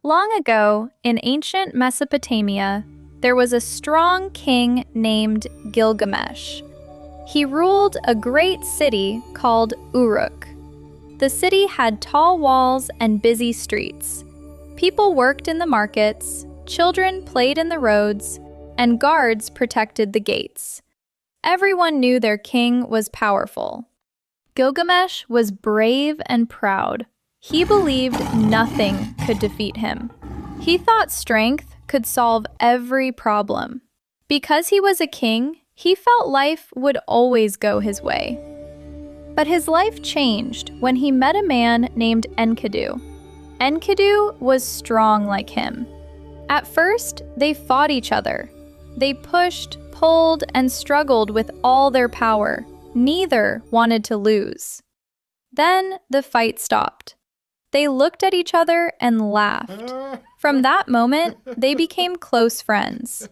Long ago, in ancient Mesopotamia, there was a strong king named Gilgamesh. He ruled a great city called Uruk. The city had tall walls and busy streets. People worked in the markets, children played in the roads, and guards protected the gates. Everyone knew their king was powerful. Gilgamesh was brave and proud. He believed nothing could defeat him. He thought strength could solve every problem. Because he was a king, he felt life would always go his way. But his life changed when he met a man named Enkidu. Enkidu was strong like him. At first, they fought each other. They pushed, pulled, and struggled with all their power. Neither wanted to lose. Then the fight stopped. They looked at each other and laughed. From that moment, they became close friends.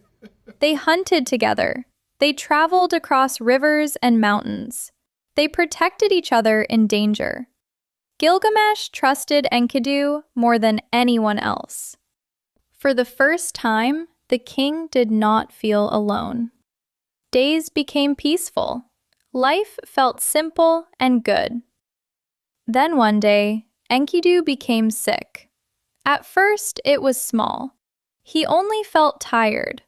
They hunted together. They traveled across rivers and mountains. They protected each other in danger. Gilgamesh trusted Enkidu more than anyone else. For the first time, the king did not feel alone. Days became peaceful. Life felt simple and good. Then one day, Enkidu became sick. At first, it was small. He only felt tired.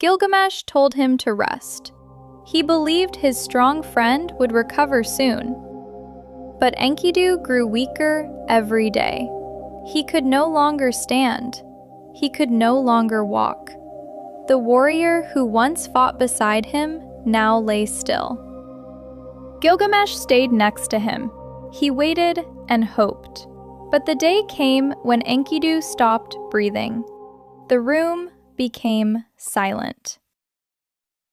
Gilgamesh told him to rest. He believed his strong friend would recover soon. But Enkidu grew weaker every day. He could no longer stand. He could no longer walk. The warrior who once fought beside him now lay still. Gilgamesh stayed next to him. He waited and hoped. But the day came when Enkidu stopped breathing. The room became silent.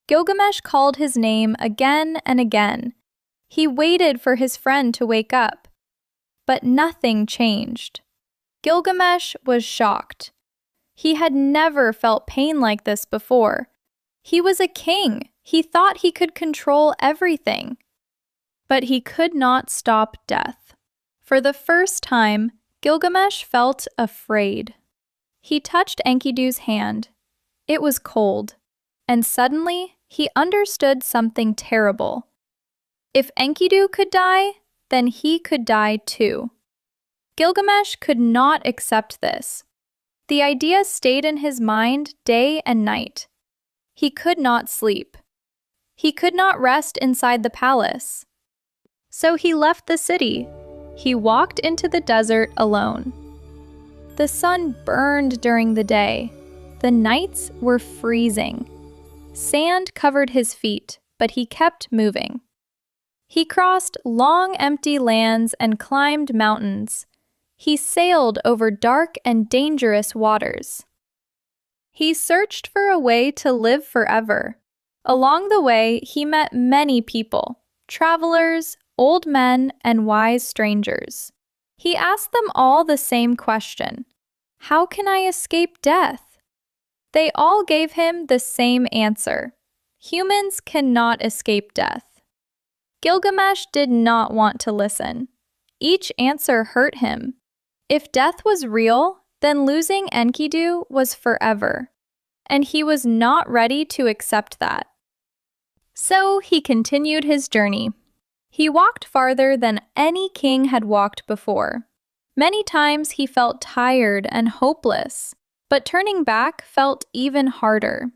Gilgamesh called his name again and again. He waited for his friend to wake up. But nothing changed. Gilgamesh was shocked. He had never felt pain like this before. He was a king. He thought he could control everything. But he could not stop death. For the first time, Gilgamesh felt afraid. He touched Enkidu's hand. It was cold, and suddenly he understood something terrible. If Enkidu could die, then he could die too. Gilgamesh could not accept this. The idea stayed in his mind day and night. He could not sleep. He could not rest inside the palace. So he left the city. He walked into the desert alone. The sun burned during the day. The nights were freezing. Sand covered his feet, but he kept moving. He crossed long, empty lands and climbed mountains. He sailed over dark and dangerous waters. He searched for a way to live forever. Along the way, he met many people, travelers, old men, and wise strangers. He asked them all the same question: how can I escape death? They all gave him the same answer: humans cannot escape death. Gilgamesh did not want to listen. Each answer hurt him. If death was real, then losing Enkidu was forever, and he was not ready to accept that. So he continued his journey. He walked farther than any king had walked before. Many times he felt tired and hopeless, but turning back felt even harder.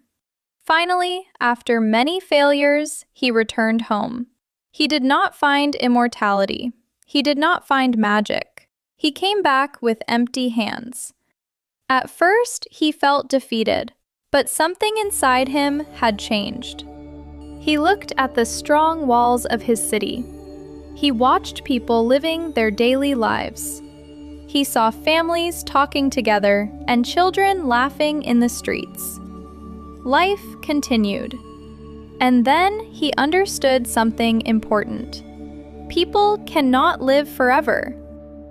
Finally, after many failures, he returned home. He did not find immortality. He did not find magic. He came back with empty hands. At first, he felt defeated, but something inside him had changed. He looked at the strong walls of his city. He watched people living their daily lives. He saw families talking together and children laughing in the streets. Life continued. And then he understood something important. People cannot live forever,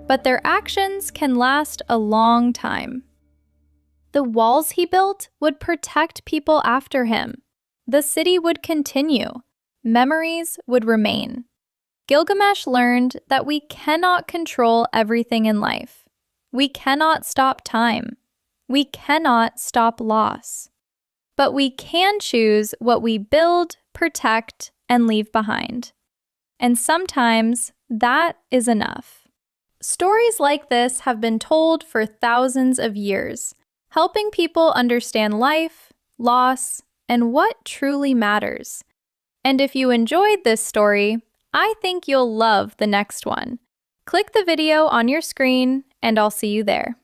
but their actions can last a long time. The walls he built would protect people after him. The city would continue. Memories would remain. Gilgamesh learned that we cannot control everything in life. We cannot stop time. We cannot stop loss. But we can choose what we build, protect, and leave behind. And sometimes that is enough. Stories like this have been told for thousands of years, helping people understand life, loss, and what truly matters. And if you enjoyed this story, I think you'll love the next one. Click the video on your screen, and I'll see you there.